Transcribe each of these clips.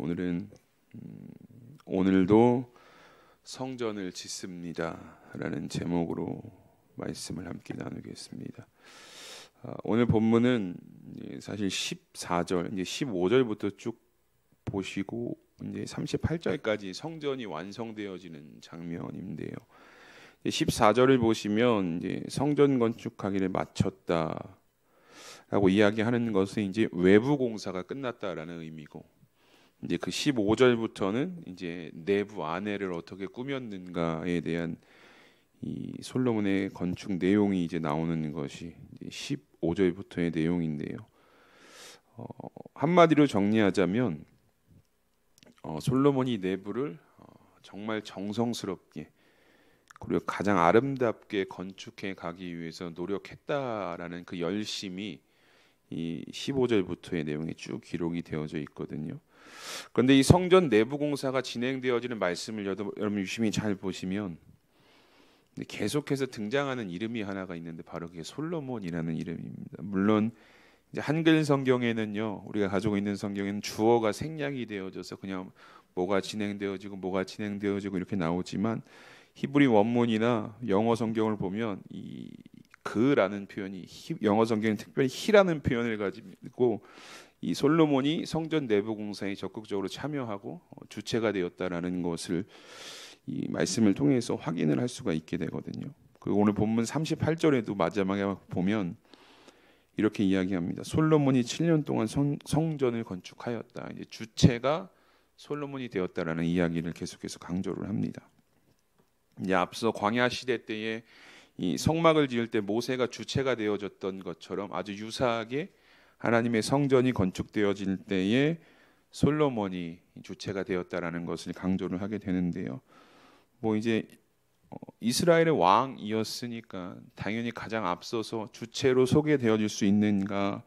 오늘은 오늘도 성전을 짓습니다라는 제목으로 말씀을 함께 나누겠습니다. 오늘 본문은 사실 14절, 이제 15절부터 쭉 보시고 이제 38절까지 성전이 완성되어지는 장면인데요. 14절을 보시면 이제 성전 건축하기를 마쳤다라고 이야기하는 것은 이제 외부 공사가 끝났다라는 의미고, 이제 그 15절부터는 이제 내부 안에를 어떻게 꾸몄는가에 대한 이 솔로몬의 건축 내용이 이제 나오는 것이 이제 15절부터의 내용인데요. 한마디로 정리하자면 솔로몬이 내부를 정말 정성스럽게 그리고 가장 아름답게 건축해 가기 위해서 노력했다라는 그 열심이 이 15절부터의 내용에 쭉 기록이 되어져 있거든요. 그런데 이 성전 내부 공사가 진행되어지는 말씀을 여러분 유심히 잘 보시면 계속해서 등장하는 이름이 하나가 있는데 바로 그게 솔로몬이라는 이름입니다. 물론 이제 한글 성경에는요, 우리가 가지고 있는 성경에는 주어가 생략이 되어져서 그냥 뭐가 진행되어지고 이렇게 나오지만, 히브리 원문이나 영어 성경을 보면 이 그라는 표현이 영어 성경은 특별히 히라는 표현을 가지고 이 솔로몬이 성전 내부 공사에 적극적으로 참여하고 주체가 되었다라는 것을 이 말씀을 통해서 확인을 할 수가 있게 되거든요. 그리고 오늘 본문 38절에도 마지막에 보면 이렇게 이야기합니다. 솔로몬이 7년 동안 성전을 건축하였다. 이제 주체가 솔로몬이 되었다라는 이야기를 계속해서 강조를 합니다. 이제 앞서 광야 시대 때에 이 성막을 지을 때 모세가 주체가 되어졌던 것처럼 아주 유사하게 하나님의 성전이 건축되어질 때에 솔로몬이 주체가 되었다라는 것을 강조를 하게 되는데요. 뭐 이제 이스라엘의 왕이었으니까 당연히 가장 앞서서 주체로 소개되어질 수 있는가,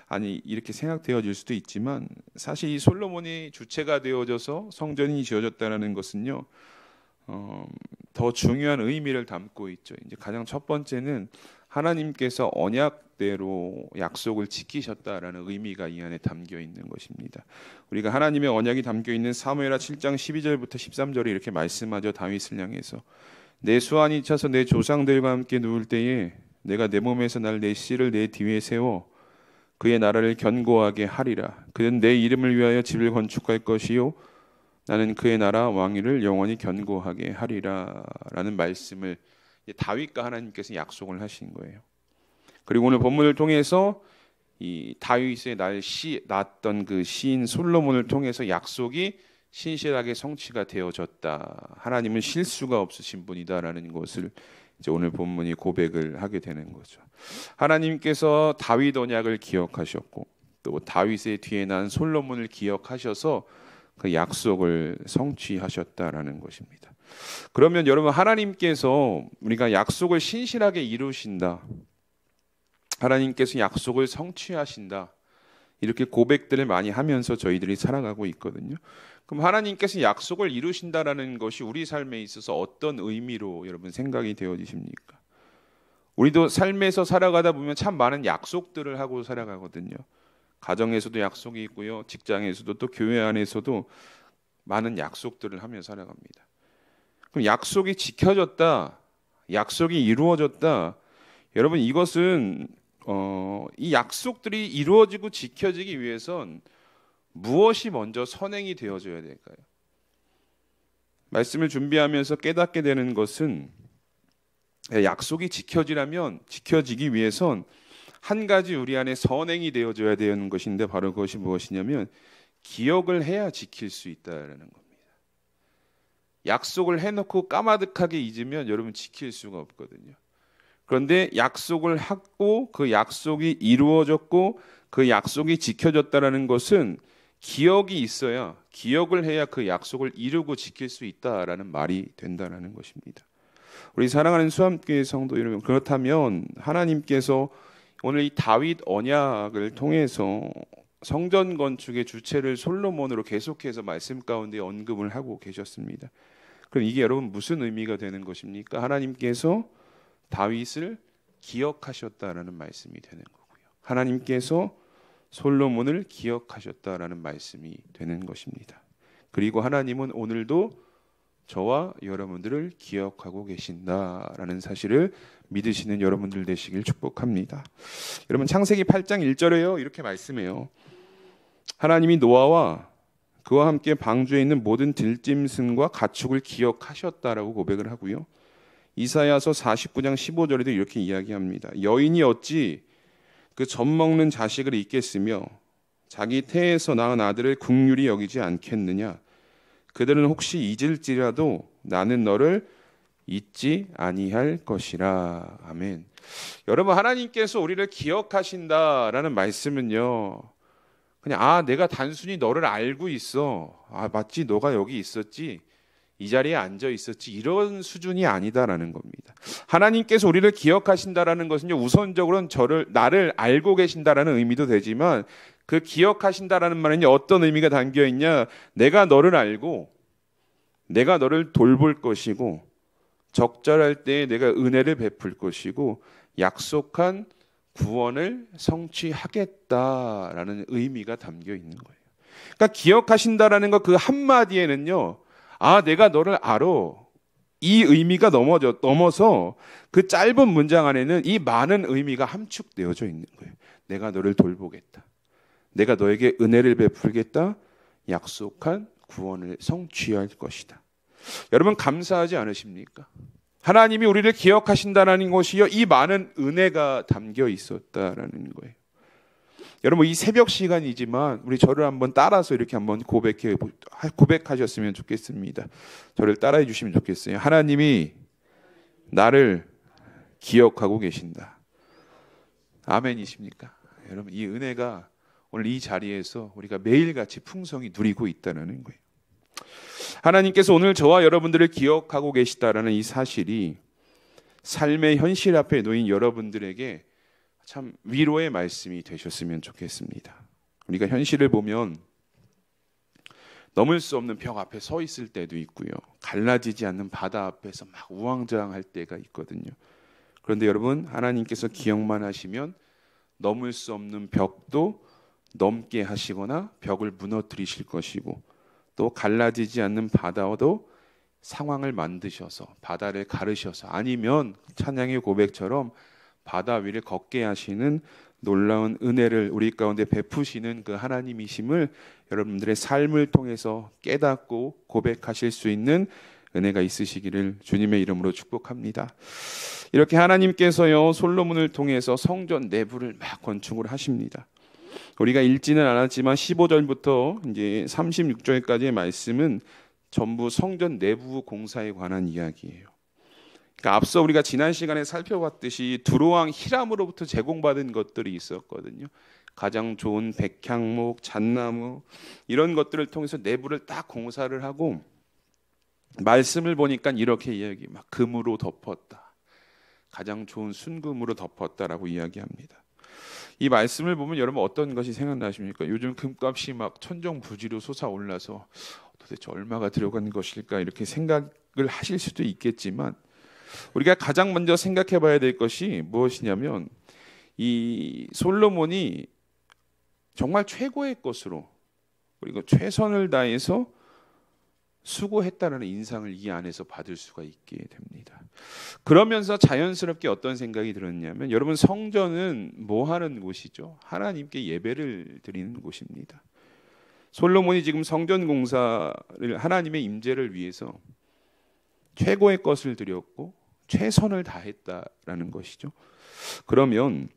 아니 이렇게 생각되어질 수도 있지만, 사실 이 솔로몬이 주체가 되어져서 성전이 지어졌다라는 것은요, 더 중요한 의미를 담고 있죠. 이제 가장 첫 번째는 하나님께서 언약대로 약속을 지키셨다라는 의미가 이 안에 담겨 있는 것입니다. 우리가 하나님의 언약이 담겨 있는 사무엘하 7장 12절부터 13절에 이렇게 말씀하죠. 다윗을 향해서 내 수완이 차서 내 조상들과 함께 누울 때에 내가 내 몸에서 날 내 씨를 내 뒤에 세워 그의 나라를 견고하게 하리라. 그는 내 이름을 위하여 집을 건축할 것이요 나는 그의 나라 왕위를 영원히 견고하게 하리라 라는 말씀을 다윗과 하나님께서 약속을 하신 거예요. 그리고 오늘 본문을 통해서 이 다윗의 낳았던 그 시인 솔로몬을 통해서 약속이 신실하게 성취가 되어졌다. 하나님은 실수가 없으신 분이다라는 것을 이제 오늘 본문이 고백을 하게 되는 거죠. 하나님께서 다윗 언약을 기억하셨고 또 다윗의 뒤에 난 솔로몬을 기억하셔서 그 약속을 성취하셨다라는 것입니다. 그러면 여러분, 하나님께서 우리가 약속을 신실하게 이루신다, 하나님께서 약속을 성취하신다, 이렇게 고백들을 많이 하면서 저희들이 살아가고 있거든요. 그럼 하나님께서 약속을 이루신다라는 것이 우리 삶에 있어서 어떤 의미로 여러분 생각이 되어지십니까? 우리도 삶에서 살아가다 보면 참 많은 약속들을 하고 살아가거든요. 가정에서도 약속이 있고요, 직장에서도 또 교회 안에서도 많은 약속들을 하며 살아갑니다. 그럼 약속이 지켜졌다, 약속이 이루어졌다. 여러분, 이것은 이 약속들이 이루어지고 지켜지기 위해선 무엇이 먼저 선행이 되어져야 될까요? 말씀을 준비하면서 깨닫게 되는 것은 약속이 지켜지기 위해선 한 가지 우리 안에 선행이 되어져야 되는 것인데, 바로 그것이 무엇이냐면 기억을 해야 지킬 수 있다라는 겁니다. 약속을 해놓고 까마득하게 잊으면 여러분 지킬 수가 없거든요. 그런데 약속을 하고 그 약속이 이루어졌고 그 약속이 지켜졌다라는 것은 기억이 있어야, 기억을 해야 그 약속을 이루고 지킬 수 있다라는 말이 된다라는 것입니다. 우리 사랑하는 수암교회 성도 여러분, 그렇다면 하나님께서 오늘 이 다윗 언약을 통해서 성전 건축의 주체를 솔로몬으로 계속해서 말씀 가운데 언급을 하고 계셨습니다. 그럼 이게 여러분 무슨 의미가 되는 것입니까? 하나님께서 다윗을 기억하셨다라는 말씀이 되는 거고요. 하나님께서 솔로몬을 기억하셨다라는 말씀이 되는 것입니다. 그리고 하나님은 오늘도 저와 여러분들을 기억하고 계신다라는 사실을 믿으시는 여러분들 되시길 축복합니다. 여러분 창세기 8장 1절에요. 이렇게 말씀해요. 하나님이 노아와 그와 함께 방주에 있는 모든 들짐승과 가축을 기억하셨다라고 고백을 하고요. 이사야서 49장 15절에도 이렇게 이야기합니다. 여인이 어찌 그 젖 먹는 자식을 잊겠으며 자기 태에서 낳은 아들을 긍휼히 여기지 않겠느냐. 그들은 혹시 잊을지라도 나는 너를 잊지 아니할 것이라. 아멘. 여러분 하나님께서 우리를 기억하신다라는 말씀은요. 그냥 내가 단순히 너를 알고 있어. 맞지 나가 여기 있었지. 이 자리에 앉아 있었지. 이런 수준이 아니다라는 겁니다. 하나님께서 우리를 기억하신다라는 것은요. 우선적으로는 나를 알고 계신다라는 의미도 되지만 그 기억하신다라는 말은 어떤 의미가 담겨 있냐? 내가 너를 알고 내가 너를 돌볼 것이고 적절할 때에 내가 은혜를 베풀 것이고 약속한 구원을 성취하겠다라는 의미가 담겨 있는 거예요. 그러니까 기억하신다라는 것 그 한마디에는요. 내가 너를 알아. 이 의미가 넘어서 그 짧은 문장 안에는 이 많은 의미가 함축되어져 있는 거예요. 내가 너를 돌보겠다. 내가 너에게 은혜를 베풀겠다. 약속한 구원을 성취할 것이다. 여러분 감사하지 않으십니까? 하나님이 우리를 기억하신다는 것이요. 이 많은 은혜가 담겨 있었다라는 거예요. 여러분 이 새벽 시간이지만 우리 저를 한번 따라서 이렇게 한번 고백하셨으면 좋겠습니다. 저를 따라해 주시면 좋겠어요. 하나님이 나를 기억하고 계신다. 아멘이십니까? 여러분 이 은혜가 오늘 이 자리에서 우리가 매일같이 풍성히 누리고 있다는 거예요. 하나님께서 오늘 저와 여러분들을 기억하고 계시다라는 이 사실이 삶의 현실 앞에 놓인 여러분들에게 참 위로의 말씀이 되셨으면 좋겠습니다. 우리가 현실을 보면 넘을 수 없는 벽 앞에 서 있을 때도 있고요. 갈라지지 않는 바다 앞에서 막 우왕좌왕할 때가 있거든요. 그런데 여러분 하나님께서 기억만 하시면 넘을 수 없는 벽도 넘게 하시거나 벽을 무너뜨리실 것이고 또 갈라지지 않는 바다도 상황을 만드셔서 바다를 가르셔서 아니면 찬양의 고백처럼 바다 위를 걷게 하시는 놀라운 은혜를 우리 가운데 베푸시는 그 하나님이심을 여러분들의 삶을 통해서 깨닫고 고백하실 수 있는 은혜가 있으시기를 주님의 이름으로 축복합니다. 이렇게 하나님께서요 솔로몬을 통해서 성전 내부를 막 건축을 하십니다. 우리가 읽지는 않았지만 15절부터 이제 36절까지의 말씀은 전부 성전 내부 공사에 관한 이야기예요. 그러니까 앞서 우리가 지난 시간에 살펴봤듯이 두로왕 히람으로부터 제공받은 것들이 있었거든요. 가장 좋은 백향목, 잣나무 이런 것들을 통해서 내부를 딱 공사를 하고 말씀을 보니까 이렇게 이야기 막 금으로 덮었다. 가장 좋은 순금으로 덮었다라고 이야기합니다. 이 말씀을 보면 여러분 어떤 것이 생각나십니까? 요즘 금값이 막 천정부지로 솟아올라서 도대체 얼마가 들어간 것일까 이렇게 생각을 하실 수도 있겠지만 우리가 가장 먼저 생각해 봐야 될 것이 무엇이냐면 이 솔로몬이 정말 최고의 것으로 그리고 최선을 다해서 수고했다는 인상을 이 안에서 받을 수가 있게 됩니다. 그러면서 자연스럽게 어떤 생각이 들었냐면 여러분 성전은 뭐 하는 곳이죠? 하나님께 예배를 드리는 곳입니다. 솔로몬이 지금 성전 공사를 하나님의 임재를 위해서 최고의 것을 드렸고 최선을 다했다라는 것이죠. 그러면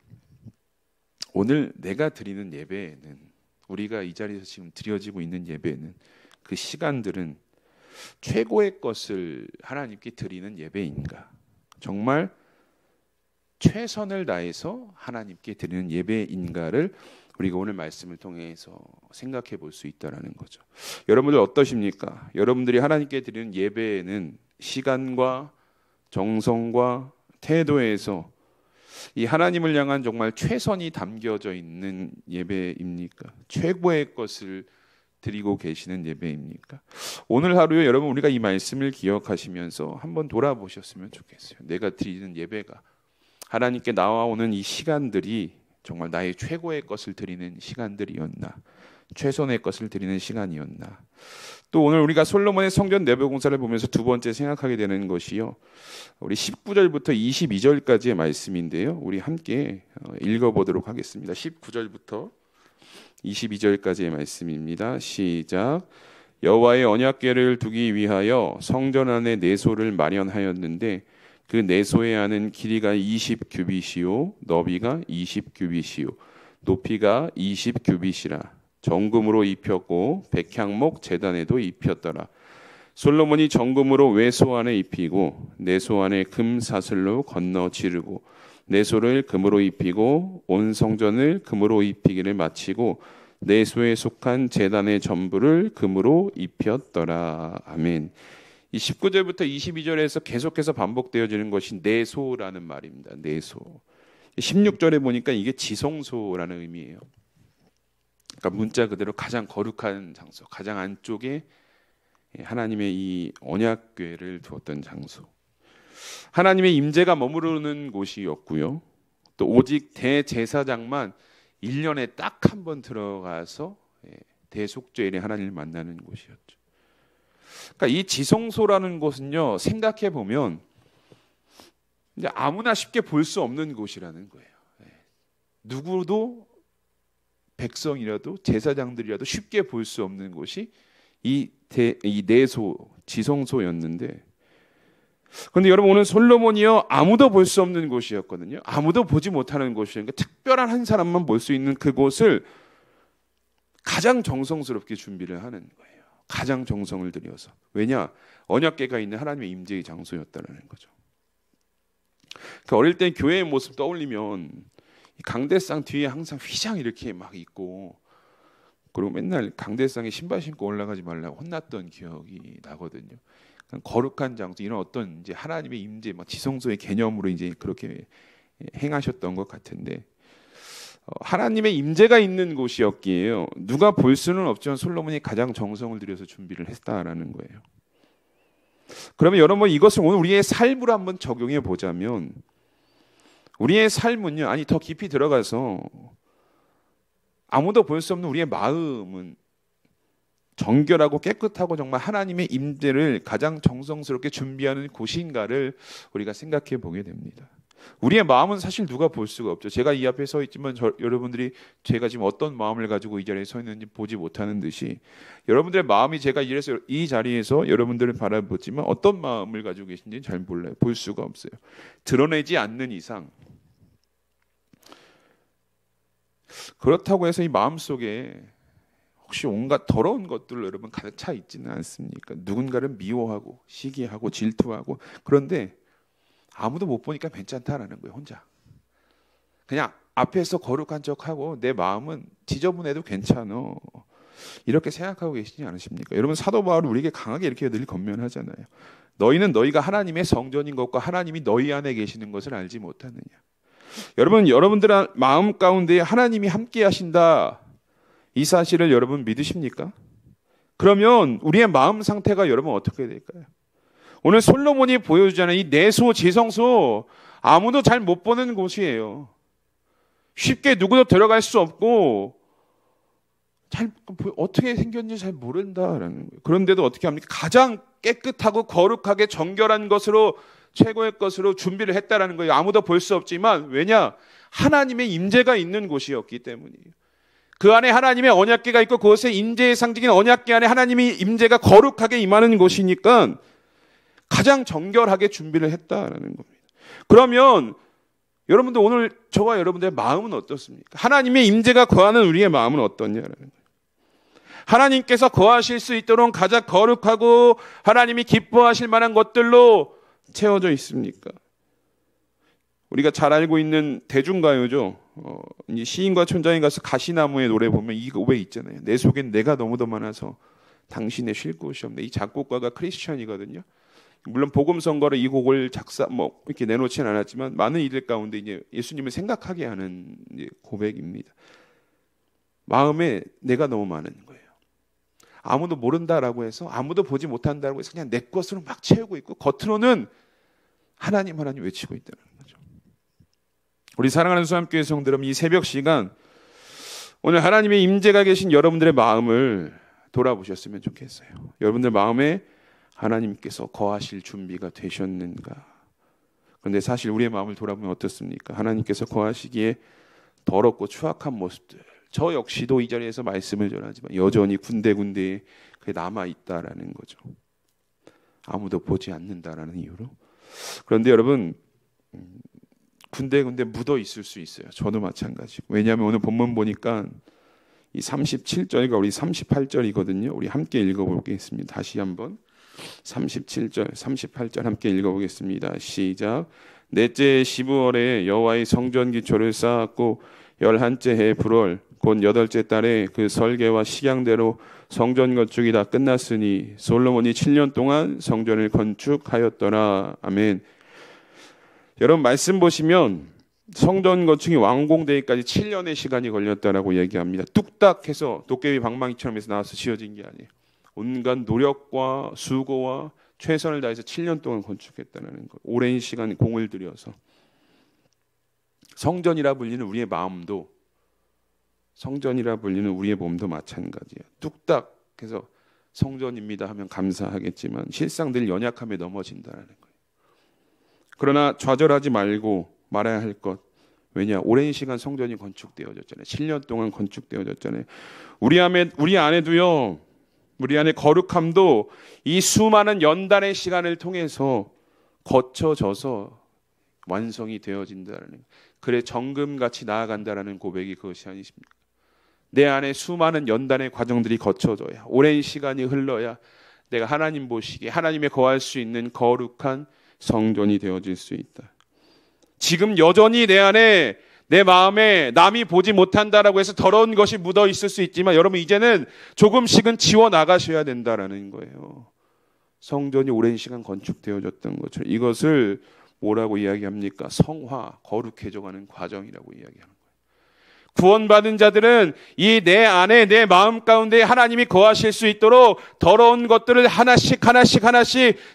오늘 내가 드리는 예배에는 우리가 이 자리에서 지금 드려지고 있는 예배는 그 시간들은 최고의 것을 하나님께 드리는 예배인가? 정말 최선을 다해서 하나님께 드리는 예배인가를 우리가 오늘 말씀을 통해서 생각해 볼 수 있다는 거죠. 여러분들 어떠십니까? 여러분들이 하나님께 드리는 예배에는 시간과 정성과 태도에서 이 하나님을 향한 정말 최선이 담겨져 있는 예배입니까? 최고의 것을 드리고 계시는 예배입니까? 오늘 하루에 여러분 우리가 이 말씀을 기억하시면서 한번 돌아보셨으면 좋겠어요. 내가 드리는 예배가 하나님께 나와오는 이 시간들이 정말 나의 최고의 것을 드리는 시간들이었나, 최선의 것을 드리는 시간이었나. 또 오늘 우리가 솔로몬의 성전 내부 공사를 보면서 두 번째 생각하게 되는 것이요, 우리 19절부터 22절까지의 말씀인데요, 우리 함께 읽어보도록 하겠습니다. 19절부터 22절까지의 말씀입니다. 시작. 여호와의 언약궤를 두기 위하여 성전 안에 내소를 마련하였는데 그 내소의 안은 길이가 20규빗이요 너비가 20규빗이요 높이가 20규빗이라. 정금으로 입혔고 백향목 제단에도 입혔더라. 솔로몬이 정금으로 외소 안에 입히고 내소 안에 금 사슬로 건너 지르고 내소를 금으로 입히고 온 성전을 금으로 입히기를 마치고 내소에 속한 제단의 전부를 금으로 입혔더라. 아멘. 이 19절부터 22절에서 계속해서 반복되어지는 것이 내소라는 말입니다. 내소. 16절에 보니까 이게 지성소라는 의미예요. 그러니까 문자 그대로 가장 거룩한 장소, 가장 안쪽에 하나님의 이 언약궤를 두었던 장소. 하나님의 임재가 머무르는 곳이었고요. 또 오직 대제사장만 1년에 딱 한 번 들어가서 대속죄일에 하나님을 만나는 곳이었죠. 그러니까 이 지성소라는 곳은요, 생각해 보면 이제 아무나 쉽게 볼 수 없는 곳이라는 거예요. 누구도 백성이라도 제사장들이라도 쉽게 볼 수 없는 곳이 이 내소 지성소였는데, 그런데 여러분 오늘 솔로몬이요 아무도 볼 수 없는 곳이었거든요. 아무도 보지 못하는 곳이니까 특별한 한 사람만 볼 수 있는 그곳을 가장 정성스럽게 준비를 하는 거예요. 가장 정성을 들여서. 왜냐? 언약궤가 있는 하나님의 임재의 장소였다는 거죠. 그러니까 어릴 때 교회의 모습 떠올리면 강대상 뒤에 항상 휘장 이렇게 막 있고, 그리고 맨날 강대상에 신발 신고 올라가지 말라고 혼났던 기억이 나거든요. 거룩한 장소, 이런 어떤 이제 하나님의 임재, 막 지성소의 개념으로 이제 그렇게 행하셨던 것 같은데, 하나님의 임재가 있는 곳이었기에요. 누가 볼 수는 없지만 솔로몬이 가장 정성을 들여서 준비를 했다라는 거예요. 그러면 여러분 이것을 오늘 우리의 삶으로 한번 적용해 보자면, 우리의 삶은요, 아니 더 깊이 들어가서 아무도 볼 수 없는 우리의 마음은 정결하고 깨끗하고 정말 하나님의 임재를 가장 정성스럽게 준비하는 곳인가를 우리가 생각해 보게 됩니다. 우리의 마음은 사실 누가 볼 수가 없죠. 제가 이 앞에 서 있지만 여러분들이 제가 지금 어떤 마음을 가지고 이 자리에 서 있는지 보지 못하는 듯이, 여러분들의 마음이 제가 이 자리에서 여러분들을 바라보지만 어떤 마음을 가지고 계신지 잘 몰라요. 볼 수가 없어요. 드러내지 않는 이상. 그렇다고 해서 이 마음속에 혹시 온갖 더러운 것들로 여러분 가득 차 있지는 않습니까? 누군가를 미워하고 시기하고 질투하고, 그런데 아무도 못 보니까 괜찮다라는 거예요. 혼자 그냥 앞에서 거룩한 척하고 내 마음은 지저분해도 괜찮어, 이렇게 생각하고 계시지 않으십니까? 여러분 사도 바울은 우리에게 강하게 이렇게 늘 권면하잖아요. 너희는 너희가 하나님의 성전인 것과 하나님이 너희 안에 계시는 것을 알지 못하느냐. 여러분, 여러분들 마음 가운데 하나님이 함께 하신다, 이 사실을 여러분 믿으십니까? 그러면 우리의 마음 상태가 여러분 어떻게 될까요? 오늘 솔로몬이 보여주자는 이 내소 지성소, 아무도 잘 못 보는 곳이에요. 쉽게 누구도 들어갈 수 없고 잘 어떻게 생겼는지 잘 모른다라는 거예요. 그런데도 어떻게 합니까? 가장 깨끗하고 거룩하게 정결한 것으로, 최고의 것으로 준비를 했다라는 거예요. 아무도 볼 수 없지만, 왜냐? 하나님의 임재가 있는 곳이었기 때문이에요. 그 안에 하나님의 언약궤가 있고 그것의 임재의 상징인 언약궤 안에 하나님의 임재가 거룩하게 임하는 곳이니까 가장 정결하게 준비를 했다라는 겁니다. 그러면 여러분들 오늘 저와 여러분들의 마음은 어떻습니까? 하나님의 임재가 거하는 우리의 마음은 어떠냐라는 거예요. 하나님께서 거하실 수 있도록 가장 거룩하고 하나님이 기뻐하실 만한 것들로 채워져 있습니까? 우리가 잘 알고 있는 대중가요죠. 시인과 촌장이 가서 가시나무의 노래 보면 이 고백 있잖아요. 내 속엔 내가 너무도 많아서 당신의 쉴 곳이 없네. 이 작곡가가 크리스천이거든요. 물론 복음 선거로 이 곡을 이렇게 내놓지는 않았지만 많은 이들 가운데 이제 예수님을 생각하게 하는 이제 고백입니다. 마음에 내가 너무 많은 거예요. 아무도 모른다라고 해서, 아무도 보지 못한다라고 해서 그냥 내 것으로 막 채우고 있고 겉으로는 하나님 하나님 외치고 있다는 거죠. 우리 사랑하는 수함교회 성도 여러분, 이 새벽 시간 오늘 하나님의 임재가 계신 여러분들의 마음을 돌아보셨으면 좋겠어요. 여러분들 마음에 하나님께서 거하실 준비가 되셨는가? 그런데 사실 우리의 마음을 돌아보면 어떻습니까? 하나님께서 거하시기에 더럽고 추악한 모습들, 저 역시도 이 자리에서 말씀을 전하지만 여전히 군데군데에 그게 남아있다라는 거죠. 아무도 보지 않는다라는 이유로. 그런데 여러분, 군데군데 묻어 있을 수 있어요. 저도 마찬가지고. 왜냐하면 오늘 본문 보니까 이 37절과 우리 38절이거든요. 우리 함께 읽어보겠습니다. 다시 한번 37절, 38절 함께 읽어보겠습니다. 시작. 넷째 12월에 여호와의 성전 기초를 쌓았고 11째 해 불월 곧 8째 달에 그 설계와 식양대로 성전 건축이 다 끝났으니 솔로몬이 7년 동안 성전을 건축하였더라. 아멘. 여러분 말씀 보시면 성전 건축이 완공되기까지 7년의 시간이 걸렸다라고 얘기합니다. 뚝딱 해서 도깨비 방망이처럼 해서 나와서 지어진 게 아니에요. 온갖 노력과 수고와 최선을 다해서 7년 동안 건축했다는 것. 오랜 시간 공을 들여서. 성전이라 불리는 우리의 마음도, 성전이라 불리는 우리의 몸도 마찬가지예요. 뚝딱 해서 성전입니다 하면 감사하겠지만 실상 늘 연약함에 넘어진다는 거예요. 그러나 좌절하지 말고 말아야 할 것. 왜냐? 오랜 시간 성전이 건축되어졌잖아요. 7년 동안 건축되어졌잖아요. 우리 안에도요. 우리 안에 거룩함도 이 수많은 연단의 시간을 통해서 거쳐져서 완성이 되어진다는, 그래 정금같이 나아간다라는 고백이 그것이 아니십니까? 내 안에 수많은 연단의 과정들이 거쳐져야, 오랜 시간이 흘러야 내가 하나님 보시기에 하나님의 거할 수 있는 거룩한 성전이 되어질 수 있다. 지금 여전히 내 안에, 내 마음에 남이 보지 못한다라고 해서 더러운 것이 묻어 있을 수 있지만 여러분 이제는 조금씩은 지워 나가셔야 된다라는 거예요. 성전이 오랜 시간 건축되어졌던 것처럼 이것을 뭐라고 이야기합니까? 성화, 거룩해져가는 과정이라고 이야기하는 거예요. 구원받은 자들은 이 내 안에, 내 마음 가운데 하나님이 거하실 수 있도록 더러운 것들을 하나씩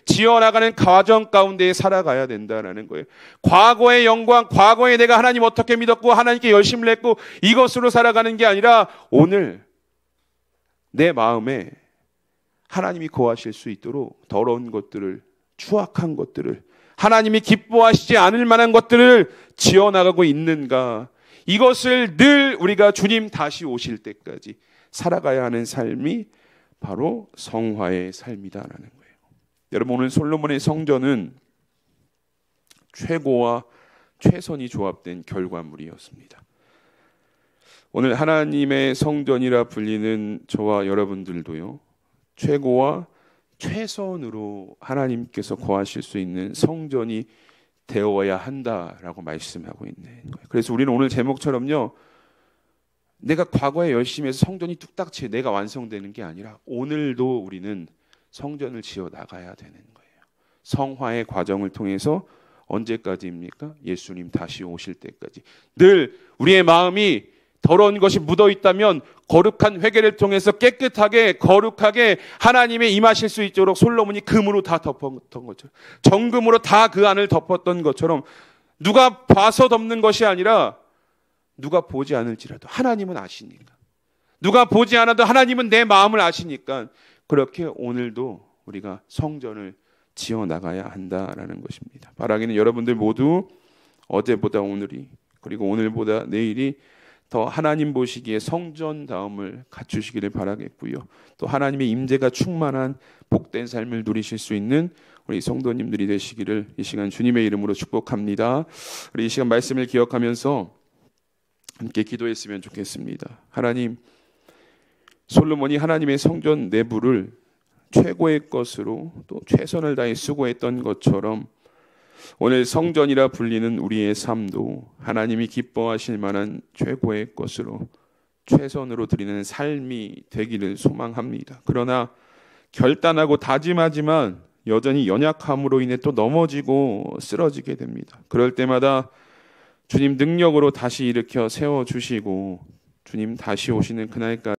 지어나가는 과정 가운데 살아가야 된다는 거예요. 과거의 영광, 과거에 내가 하나님 어떻게 믿었고 하나님께 열심을 했고 이것으로 살아가는 게 아니라 오늘 내 마음에 하나님이 거하실 수 있도록 더러운 것들을, 추악한 것들을, 하나님이 기뻐하시지 않을 만한 것들을 지어나가고 있는가, 이것을 늘 우리가 주님 다시 오실 때까지 살아가야 하는 삶이 바로 성화의 삶이다라는 거예요. 여러분 오늘 솔로몬의 성전은 최고와 최선이 조합된 결과물이었습니다. 오늘 하나님의 성전이라 불리는 저와 여러분들도요, 최고와 최선으로 하나님께서 거하실 수 있는 성전이 되어야 한다라고 말씀하고 있는 거예요. 그래서 우리는 오늘 제목처럼요, 내가 과거에 열심히 해서 성전이 뚝딱 내가 완성되는 게 아니라 오늘도 우리는 성전을 지어 나가야 되는 거예요. 성화의 과정을 통해서 언제까지입니까? 예수님 다시 오실 때까지. 늘 우리의 마음이 더러운 것이 묻어 있다면 거룩한 회개를 통해서 깨끗하게 거룩하게 하나님의 임하실 수 있도록 솔로몬이 금으로 다 덮었던 것처럼, 정금으로 다 그 안을 덮었던 것처럼, 누가 봐서 덮는 것이 아니라 누가 보지 않을지라도 하나님은 아시니까, 누가 보지 않아도 하나님은 내 마음을 아시니까 그렇게 오늘도 우리가 성전을 지어 나가야 한다라는 것입니다. 바라기는 여러분들 모두 어제보다 오늘이, 그리고 오늘보다 내일이 더 하나님 보시기에 성전다움을 갖추시기를 바라겠고요. 또 하나님의 임재가 충만한 복된 삶을 누리실 수 있는 우리 성도님들이 되시기를 이 시간 주님의 이름으로 축복합니다. 우리 이 시간 말씀을 기억하면서 함께 기도했으면 좋겠습니다. 하나님, 솔로몬이 하나님의 성전 내부를 최고의 것으로 또 최선을 다해 수고했던 것처럼 오늘 성전이라 불리는 우리의 삶도 하나님이 기뻐하실 만한 최고의 것으로 최선으로 드리는 삶이 되기를 소망합니다. 그러나 결단하고 다짐하지만 여전히 연약함으로 인해 또 넘어지고 쓰러지게 됩니다. 그럴 때마다 주님 능력으로 다시 일으켜 세워주시고 주님 다시 오시는 그날까지